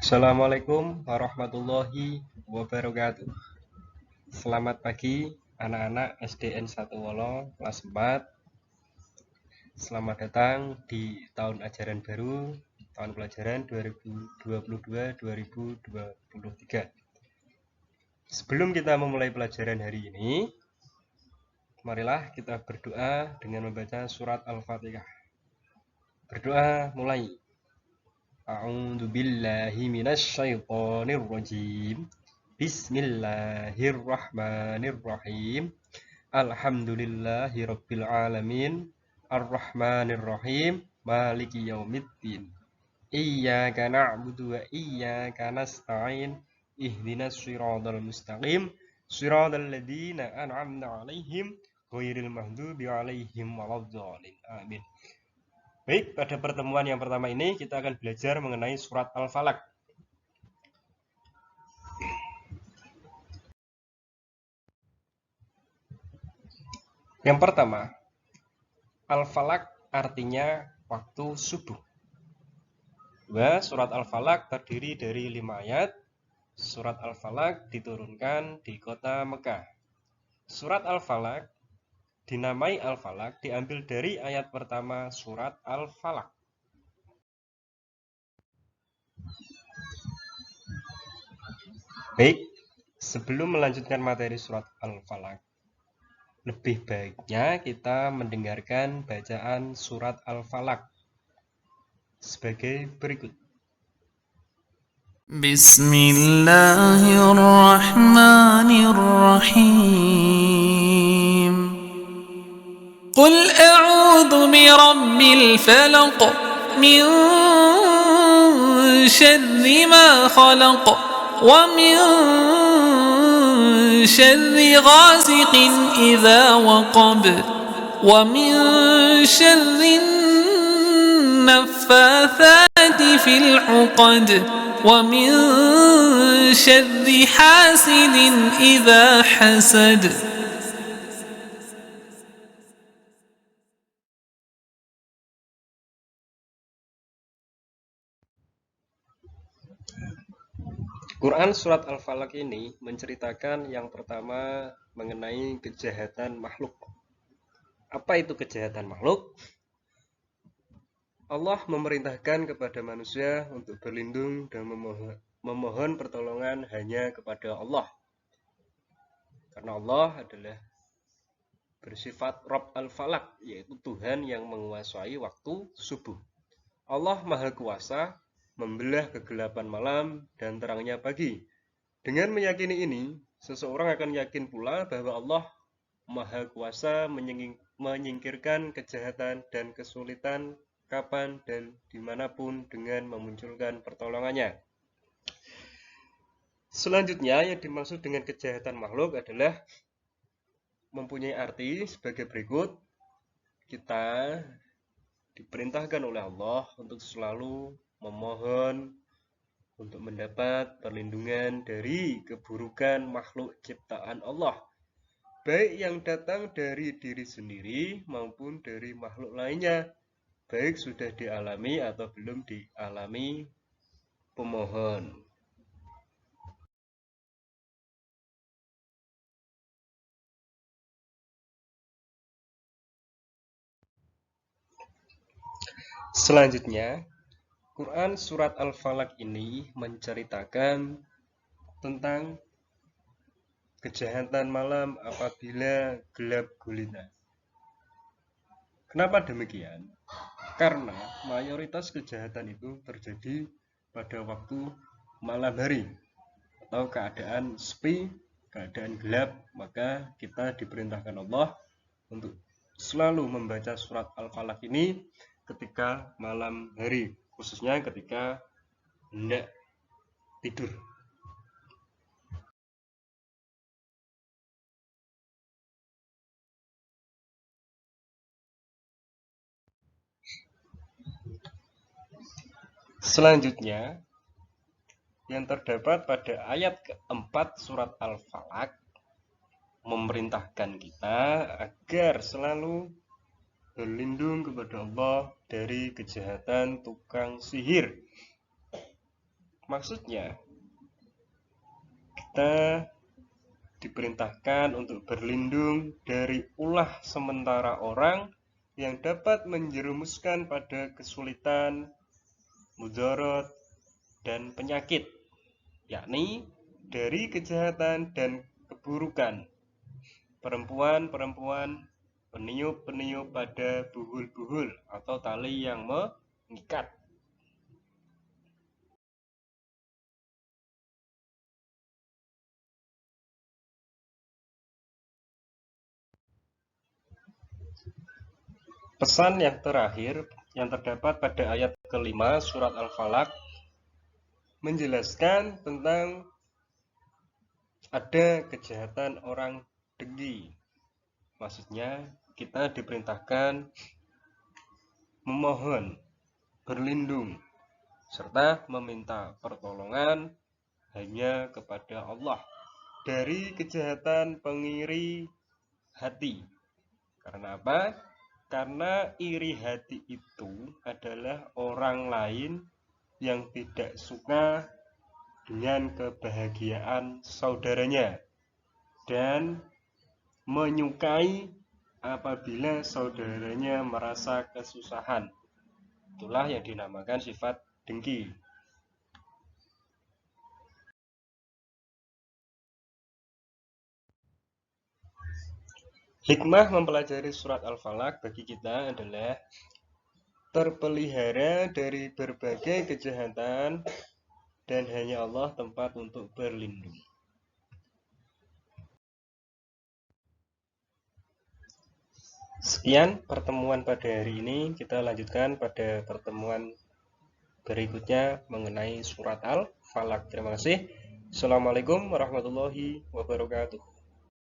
Assalamualaikum warahmatullahi wabarakatuh. Selamat pagi anak-anak SDN 1 Wolo kelas 4. Selamat datang di tahun ajaran baru, tahun pelajaran 2022-2023. Sebelum kita memulai pelajaran hari ini, marilah kita berdoa dengan membaca surat Al-Fatihah. Berdoa mulai. A'udzu billahi minasy syaithanir rajim. Bismillahirrahmanirrahim. Alhamdulillahi rabbil alamin. Arrahmanirrahim. Maliki yaumiddin. Iyyaka na'budu wa iyyaka nasta'in. Ihdinas shiratal mustaqim. Shiratal ladzina an'amta 'alaihim ghairil maghdubi 'alaihim waladdallin. Amin. Baik, pada pertemuan yang pertama ini kita akan belajar mengenai surat Al-Falaq. Yang pertama, Al-Falaq artinya waktu subuh. Surat Al-Falaq terdiri dari 5 ayat. Surat Al-Falaq diturunkan di kota Mekah. Surat Al-Falaq dinamai Al-Falaq diambil dari ayat pertama surat Al-Falaq. Baik, sebelum melanjutkan materi surat Al-Falaq, lebih baiknya kita mendengarkan bacaan surat Al-Falaq sebagai berikut. Bismillahirrahmanirrahim. Qul a'udzu birabbil falaq min syarri ma khalaq wa min syarri ghasiqin idza waqab wa min syarri naffathati fil 'uqad wa min syarri hasidin idza hasad. Quran surat Al-Falaq ini menceritakan yang pertama mengenai kejahatan makhluk. Apa itu kejahatan makhluk? Allah memerintahkan kepada manusia untuk berlindung dan memohon pertolongan hanya kepada Allah. Karena Allah adalah bersifat Rabb Al-Falaq, yaitu Tuhan yang menguasai waktu subuh. Allah Maha Kuasa membelah kegelapan malam dan terangnya pagi. Dengan meyakini ini, seseorang akan yakin pula bahwa Allah Maha Kuasa menyingkirkan kejahatan dan kesulitan kapan dan dimanapun dengan memunculkan pertolongannya. Selanjutnya, yang dimaksud dengan kejahatan makhluk adalah mempunyai arti sebagai berikut. Kita diperintahkan oleh Allah untuk selalu memohon untuk mendapat perlindungan dari keburukan makhluk ciptaan Allah, baik yang datang dari diri sendiri maupun dari makhluk lainnya, baik sudah dialami atau belum dialami pemohon. Selanjutnya, Quran surat Al-Falaq ini menceritakan tentang kejahatan malam apabila gelap gulita. Kenapa demikian? Karena mayoritas kejahatan itu terjadi pada waktu malam hari atau keadaan sepi, keadaan gelap. Maka kita diperintahkan Allah untuk selalu membaca surat Al-Falaq ini ketika malam hari, khususnya ketika hendak tidur. Selanjutnya, yang terdapat pada ayat keempat surat Al-Falaq memerintahkan kita agar selalu berlindung kepada Allah dari kejahatan tukang sihir. Maksudnya, kita diperintahkan untuk berlindung dari ulah sementara orang yang dapat menjerumuskan pada kesulitan, mudarat, dan penyakit, yakni dari kejahatan dan keburukan perempuan-perempuan peniup-peniup pada buhul-buhul atau tali yang mengikat. Pesan yang terakhir yang terdapat pada ayat kelima surat Al-Falaq menjelaskan tentang ada kejahatan orang dengki. Maksudnya kita diperintahkan memohon, berlindung, serta meminta pertolongan hanya kepada Allah dari kejahatan pengiri hati. Karena apa? Karena iri hati itu adalah orang lain yang tidak suka dengan kebahagiaan saudaranya dan menyukai apabila saudaranya merasa kesusahan. Itulah yang dinamakan sifat dengki. Hikmah mempelajari surat Al-Falaq bagi kita adalah terpelihara dari berbagai kejahatan dan hanya Allah tempat untuk berlindung. Sekian pertemuan pada hari ini, kita lanjutkan pada pertemuan berikutnya mengenai surat Al-Falaq. Terima kasih. Assalamualaikum warahmatullahi wabarakatuh.